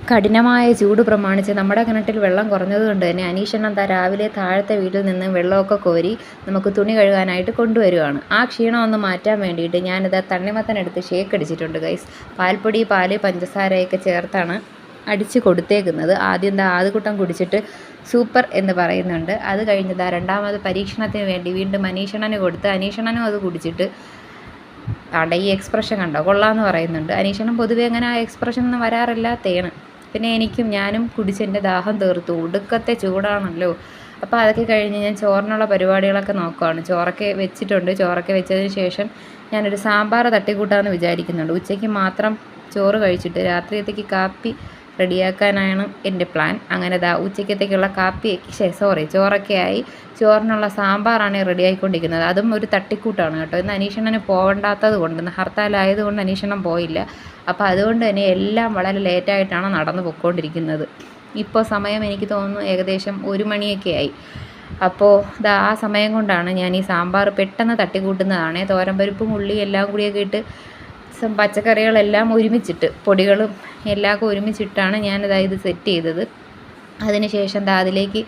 കഠിനമായ ചൂട് പ്രമാണിച്ച് നമ്മുടെ കിണറ്റിൽ വെള്ളം കുറഞ്ഞതുകൊണ്ട് തന്നെ അനീഷണ്ണൻ രാവിലെ താഴത്തെ വീട്ടിൽ നിന്ന് വെള്ളമൊക്കെ കോരി നമുക്ക് തുണി കഴുകാനായിട്ട് കൊണ്ടുവരികയാണ്. ആ ക്ഷീണം ഒന്ന് മാറ്റാൻ വേണ്ടിയിട്ട് ഞാനിത് തണ്ണിമത്തനെടുത്ത് ഷേക്ക് അടിച്ചിട്ടുണ്ട് ഗൈസ്. പാൽപ്പൊടി, പാല്, പഞ്ചസാരയൊക്കെ ചേർത്താണ് അടിച്ച് കൊടുത്തേക്കുന്നത്. ആദ്യം ആദ്യകൂട്ടം കുടിച്ചിട്ട് സൂപ്പർ എന്ന് പറയുന്നുണ്ട്. അത് കഴിഞ്ഞ് രണ്ടാമത് പരീക്ഷണത്തിന് വേണ്ടി വീണ്ടും അനീഷണ്ണന് കൊടുത്ത് അനീഷണ്ണനും അത് കുടിച്ചിട്ട് ഈ എക്സ്പ്രഷൻ കണ്ടോ കൊള്ളാമെന്ന് പറയുന്നുണ്ട്. അനീഷണ്ണൻ പൊതുവെ അങ്ങനെ ആ എക്സ്പ്രഷൻ ഒന്നും വരാറില്ലാത്തതാണ്. പിന്നെ ഞാനും കുടിച്ചെൻ്റെ ദാഹം തീർത്തു. ഒടുക്കത്തെ ചൂടാണല്ലോ. അപ്പോൾ അതൊക്കെ കഴിഞ്ഞ് ഞാൻ ചോറിനുള്ള പരിപാടികളൊക്കെ നോക്കുകയാണ്. ചോറൊക്കെ വെച്ചിട്ടുണ്ട്. ചോറൊക്കെ വെച്ചതിന് ശേഷം ഞാനൊരു സാമ്പാർ തട്ടിക്കൂട്ടാമെന്ന് വിചാരിക്കുന്നുണ്ട്. ഉച്ചയ്ക്ക് മാത്രം ചോറ് കഴിച്ചിട്ട് രാത്രിയത്തേക്ക് കാപ്പി റെഡിയാക്കാനാണ് എൻ്റെ പ്ലാൻ. അങ്ങനെ ഉച്ചയ്ക്കത്തേക്കുള്ള ചോറൊക്കെ ആയി. ചോറിനുള്ള സാമ്പാറാണ് റെഡി ആയിക്കൊണ്ടിരിക്കുന്നത്. അതും ഒരു തട്ടിക്കൂട്ടാണ് കേട്ടോ. ഇന്ന് അനീഷണ്ണന് പോകണ്ടാത്തത് കൊണ്ട്, ഇന്ന് ഹർത്താലായതുകൊണ്ട് അനീഷണ്ണൻ പോയില്ല. അപ്പോൾ അതുകൊണ്ട് തന്നെ എല്ലാം വളരെ ലേറ്റായിട്ടാണ് നടന്നു പോയിക്കൊണ്ടിരിക്കുന്നത്. ഇപ്പോൾ സമയം എനിക്ക് തോന്നുന്നു ഏകദേശം 1 മണിയൊക്കെ ആയി. അപ്പോൾ ആ സമയം കൊണ്ടാണ് ഞാൻ ഈ സാമ്പാർ പെട്ടെന്ന് തട്ടിക്കൂട്ടുന്നതാണ്. തോരൻപരിപ്പും ഉള്ളി എല്ലാം കൂടിയൊക്കെ ഇട്ട് പച്ചക്കറികളെല്ലാം ഒരുമിച്ചിട്ട് പൊടികളും എല്ലാം ഒരുമിച്ചിട്ടാണ് ഞാനിത് സെറ്റ് ചെയ്തത്. അതിന് ശേഷം അതിലേക്ക്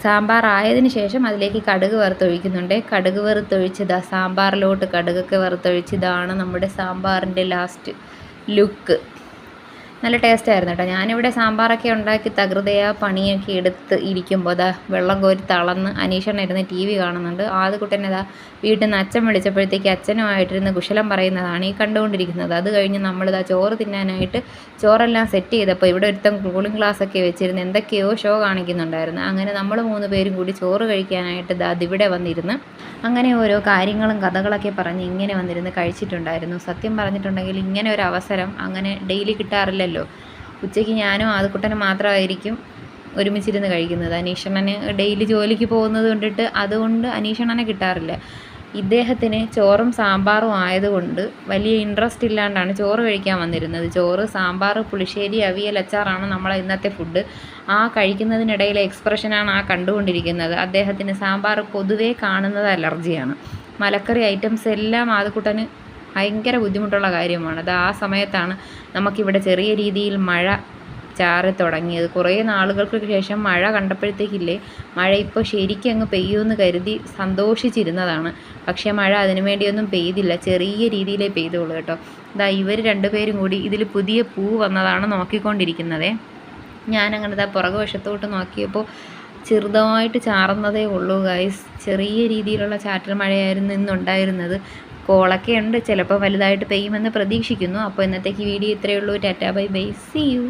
സാമ്പാർ ആയതിന് ശേഷം അതിലേക്ക് കടുക് വറുത്തൊഴിക്കുന്നുണ്ട്. കടുക് വറുത്തൊഴിച്ച് സാമ്പാറിലോട്ട് കടുകൊക്കെ വറുത്തൊഴിച്ച് ഇതാണ് നമ്മുടെ സാമ്പാറിൻ്റെ ലാസ്റ്റ് ലുക്ക്. നല്ല ടേസ്റ്റായിരുന്നു കേട്ടോ. ഞാനിവിടെ സാമ്പാറൊക്കെ ഉണ്ടാക്കി തകൃതയാ പണിയൊക്കെ എടുത്ത് ഇരിക്കുമ്പോൾ വെള്ളം കോരി തളർന്ന് അനീഷണ്ണൻ ഇരുന്ന് TV കാണുന്നുണ്ട്. ആദ്യകുട്ടൻ വീട്ടിൽ നിന്ന് അച്ഛൻ വിളിച്ചപ്പോഴത്തേക്ക് അച്ഛനുമായിട്ടിരുന്ന് കുശലം പറയുന്നതാണ് ഈ കണ്ടുകൊണ്ടിരിക്കുന്നത്. അത് കഴിഞ്ഞ് ചോറ് തിന്നാനായിട്ട് ചോറെല്ലാം സെറ്റ് ചെയ്തപ്പോൾ ഇവിടെ ഒരുത്തം കൂളിംഗ് ഗ്ലാസ്സൊക്കെ വെച്ചിരുന്ന് എന്തൊക്കെയോ ഷോ കാണിക്കുന്നുണ്ടായിരുന്നു. അങ്ങനെ നമ്മൾ 3 പേരും കൂടി ചോറ് കഴിക്കാനായിട്ട് അതിവിടെ വന്നിരുന്ന് അങ്ങനെ ഓരോ കാര്യങ്ങളും കഥകളൊക്കെ പറഞ്ഞ് ഇങ്ങനെ വന്നിരുന്ന് കഴിച്ചിട്ടുണ്ടായിരുന്നു. സത്യം പറഞ്ഞിട്ടുണ്ടെങ്കിൽ ഇങ്ങനെ ഒരു അവസരം അങ്ങനെ ഡെയിലി കിട്ടാറില്ലല്ലോ. ഉച്ചയ്ക്ക് ഞാനും ആദ്യക്കുട്ടനും മാത്രമായിരിക്കും ഒരുമിച്ചിരുന്ന് കഴിക്കുന്നത്. അനീഷണ്ണന് ഡെയിലി ജോലിക്ക് പോകുന്നത് കൊണ്ടിട്ട് അതുകൊണ്ട് അനീഷണ്ണനെ കിട്ടാറില്ല. ഇദ്ദേഹത്തിന് ചോറും സാമ്പാറും ആയതുകൊണ്ട് വലിയ ഇൻട്രസ്റ്റ് ഇല്ലാണ്ടാണ് ചോറ് കഴിക്കാൻ വന്നിരുന്നത്. ചോറ്, സാമ്പാർ, പുളിശ്ശേരി, അവിയൽ, അച്ചാറാണ് നമ്മളെ ഇന്നത്തെ ഫുഡ്. ആ കഴിക്കുന്നതിനിടയിലെ എക്സ്പ്രഷനാണ് കണ്ടുകൊണ്ടിരിക്കുന്നത്. അദ്ദേഹത്തിന് സാമ്പാർ പൊതുവേ കാണുന്നത് അലർജിയാണ്. മലക്കറി ഐറ്റംസ് എല്ലാം ആദ്യക്കുട്ടന് ഭയങ്കര ബുദ്ധിമുട്ടുള്ള കാര്യമാണ്. ആ സമയത്താണ് നമുക്കിവിടെ ചെറിയ രീതിയിൽ മഴ ചാറി തുടങ്ങിയത്. കുറേ നാളുകൾക്ക് ശേഷം മഴ കണ്ടപ്പോഴത്തേക്കില്ലേ, മഴ ഇപ്പോൾ ശരിക്കും അങ്ങ് പെയ്യുമെന്ന് കരുതി സന്തോഷിച്ചിരുന്നതാണ്. പക്ഷേ മഴ അതിനു വേണ്ടിയൊന്നും പെയ്തില്ല. ചെറിയ രീതിയിലേ പെയ്തുള്ളൂ കേട്ടോ. ഇവർ 2 പേരും കൂടി ഇതിൽ പുതിയ പൂ വന്നതാണ് നോക്കിക്കൊണ്ടിരിക്കുന്നത്. ഞാനങ്ങനെ പുറകുവശത്തോട്ട് നോക്കിയപ്പോൾ ചെറുതായിട്ട് ചാറുന്നതേ ഉള്ളൂ ഗൈസ്. ചെറിയ രീതിയിലുള്ള ചാറ്റൽ മഴയായിരുന്നു ഇന്നുണ്ടായിരുന്നത്. കോളൊക്കെ ഉണ്ട്. ചിലപ്പോൾ വലുതായിട്ട് പെയ്യുമെന്ന് പ്രതീക്ഷിക്കുന്നു. അപ്പോൾ ഇന്നത്തേക്ക് വീഡിയോ ഇത്രയേ ഉള്ളൂ. Tata bye bye, see U.